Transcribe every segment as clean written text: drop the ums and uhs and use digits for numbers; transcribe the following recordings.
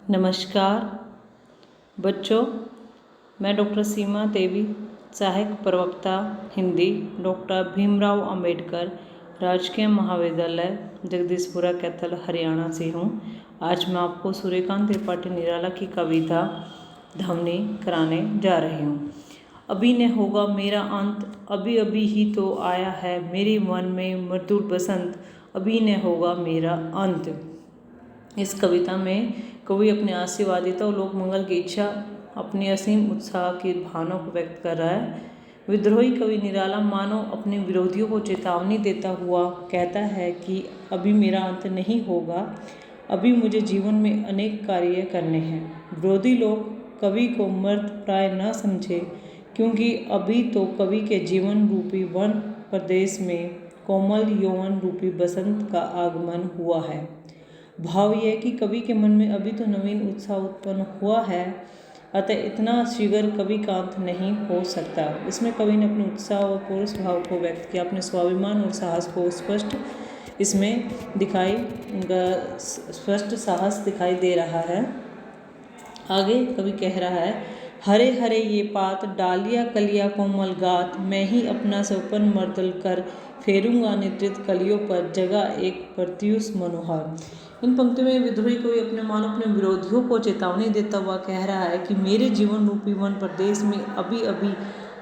नमस्कार बच्चों, मैं डॉक्टर सीमा देवी, सहायक प्रवक्ता हिंदी, डॉक्टर भीमराव अंबेडकर राजकीय महाविद्यालय जगदीशपुरा कैथल हरियाणा से हूँ। आज मैं आपको सूर्यकांत त्रिपाठी निराला की कविता ध्वनि कराने जा रही हूँ। अभी न होगा मेरा अंत, अभी अभी ही तो आया है मेरे मन में मृदुल बसंत, अभी न होगा मेरा अंत। इस कविता में कवि अपने आशावादिता और लोक मंगल की इच्छा, अपनी असीम उत्साह की भावना को व्यक्त कर रहा है। विद्रोही कवि निराला मानो अपने विरोधियों को चेतावनी देता हुआ कहता है कि अभी मेरा अंत नहीं होगा, अभी मुझे जीवन में अनेक कार्य करने हैं। विरोधी लोग कवि को मर्द प्राय न समझे, क्योंकि अभी तो कवि के जीवन रूपी वन प्रदेश में कोमल यौवन रूपी बसंत का आगमन हुआ है। भाव यह कि कवि के मन में अभी तो नवीन उत्साह उत्पन्न हुआ है, अतः इतना शीघ्र कवि का अंत नहीं हो सकता। इसमें कवि ने अपने उत्साह और पौरुष भाव को व्यक्त किया, अपने स्वाभिमान और साहस को स्पष्ट साहस दिखाई दे रहा है। आगे कवि कह रहा है, हरे हरे ये पात डालिया कलिया कोमल गात, मैं ही अपना सौपन मर्दल कर फेरूंगा नेत्रित कलियों पर जगा एक प्रत्युष मनोहर। इन पंक्तियों में विद्रोही कवि अपने विरोधियों को चेतावनी देता हुआ कह रहा है कि मेरे जीवन रूपी वन प्रदेश में अभी अभी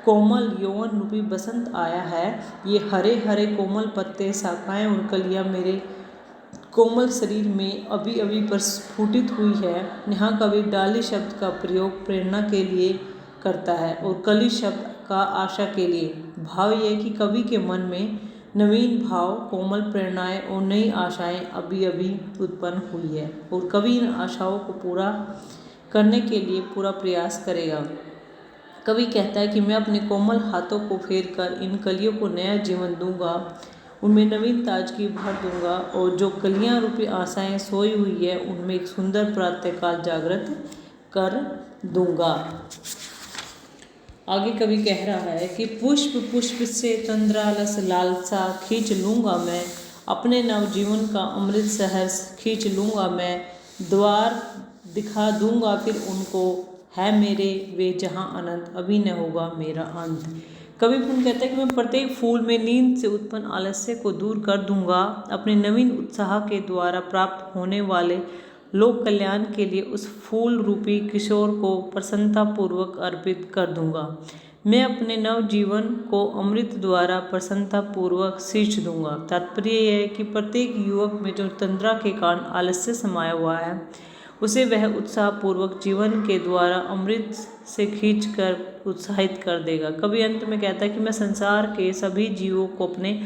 कोमल यौवन रूपी बसंत आया है। ये हरे हरे कोमल पत्ते, शाखाएं और कलियां मेरे कोमल शरीर में अभी अभी प्रस्फुटित हुई है। यहाँ कवि डाली शब्द का प्रयोग प्रेरणा के लिए करता है और कली शब्द का आशा के लिए। भाव यह कि कवि के मन में नवीन भाव, कोमल प्रेरणाएं और नई आशाएं अभी अभी उत्पन्न हुई है और कवि इन आशाओं को पूरा करने के लिए पूरा प्रयास करेगा। कवि कहता है कि मैं अपने कोमल हाथों को फेर कर इन कलियों को नया जीवन दूंगा, उनमें नवीन ताजगी भर दूंगा और जो कलियां रूपी आशाएं सोई हुई है उनमें एक सुंदर प्रातःकाल जागृत कर दूंगा। आगे कवि कह रहा है कि पुष्प पुष्प से तंद्रालस लालसा खींच लूँगा मैं, अपने नवजीवन का अमृत सहर्ष खींच लूँगा मैं, द्वार दिखा दूँगा फिर उनको, है मेरे वे जहाँ अनंत, अभी न होगा मेरा अंत। कवि पुन कहता है कि मैं प्रत्येक फूल में नींद से उत्पन्न आलस्य को दूर कर दूंगा, अपने नवीन उत्साह के द्वारा प्राप्त होने वाले लोक कल्याण के लिए उस फूल रूपी किशोर को प्रसन्नतापूर्वक अर्पित कर दूंगा। मैं अपने नव जीवन को अमृत द्वारा प्रसन्नतापूर्वक सींच दूंगा। तात्पर्य यह है कि प्रत्येक युवक में जो तंद्रा के कारण आलस्य समाया हुआ है, उसे वह उत्साहपूर्वक जीवन के द्वारा अमृत से खींचकर उत्साहित कर देगा। कवि अंत में कहता है कि मैं संसार के सभी जीवों को अपने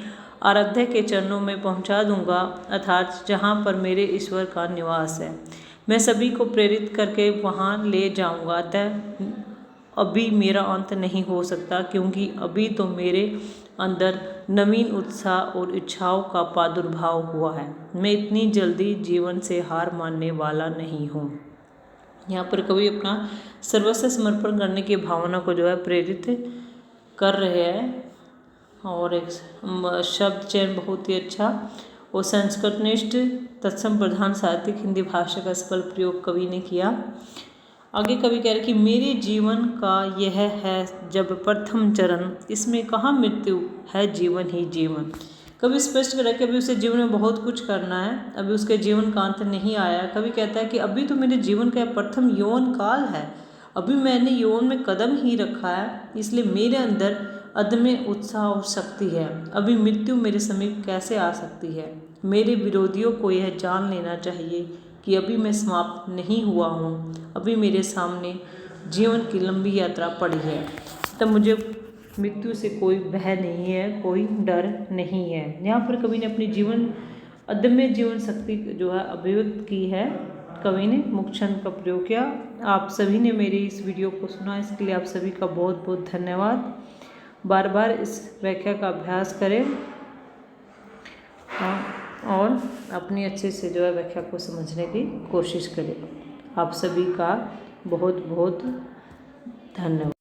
आराध्य के चरणों में पहुंचा दूंगा, अर्थात जहां पर मेरे ईश्वर का निवास है। मैं सभी को प्रेरित करके वहां ले जाऊंगा। अतः अभी मेरा अंत नहीं हो सकता, क्योंकि अभी तो मेरे अंदर नवीन उत्साह और इच्छाओं का प्रादुर्भाव हुआ है। मैं इतनी जल्दी जीवन से हार मानने वाला नहीं हूँ। यहाँ पर कवि अपना सर्वस्व समर्पण करने की भावना को जो है प्रेरित कर रहे हैं और एक शब्द चयन बहुत ही अच्छा और संस्कृतनिष्ठ तत्सम प्रधान साहित्यिक हिंदी भाषा का सफल प्रयोग कवि ने किया। आगे कवि कह रहे कि मेरे जीवन का यह है जब प्रथम चरण, इसमें कहाँ मृत्यु है जीवन ही जीवन। कवि स्पष्ट कर रहा है कि अभी उसे जीवन में बहुत कुछ करना है, अभी उसके जीवन का अंत नहीं आया। कवि कहता है कि अभी तो मेरे जीवन का प्रथम यौवन काल है, अभी मैंने यौवन में कदम ही रखा है, इसलिए मेरे अंदर अदम्य उत्साह और शक्ति है। अभी मृत्यु मेरे समीप कैसे आ सकती है। मेरे विरोधियों को यह जान लेना चाहिए कि अभी मैं समाप्त नहीं हुआ हूँ, अभी मेरे सामने जीवन की लंबी यात्रा पड़ी है। तब मुझे मृत्यु से कोई भय नहीं है, कोई डर नहीं है। यहाँ पर कवि ने अपनी अदम्य जीवन शक्ति जो है अभिव्यक्त की है। कवि ने मुख्य छंद का प्रयोग किया। आप सभी ने मेरी इस वीडियो को सुना, इसके लिए आप सभी का बहुत बहुत धन्यवाद। बार बार इस व्याख्या का अभ्यास करें और अपनी अच्छे से जो है व्याख्या को समझने की कोशिश करें। आप सभी का बहुत बहुत धन्यवाद।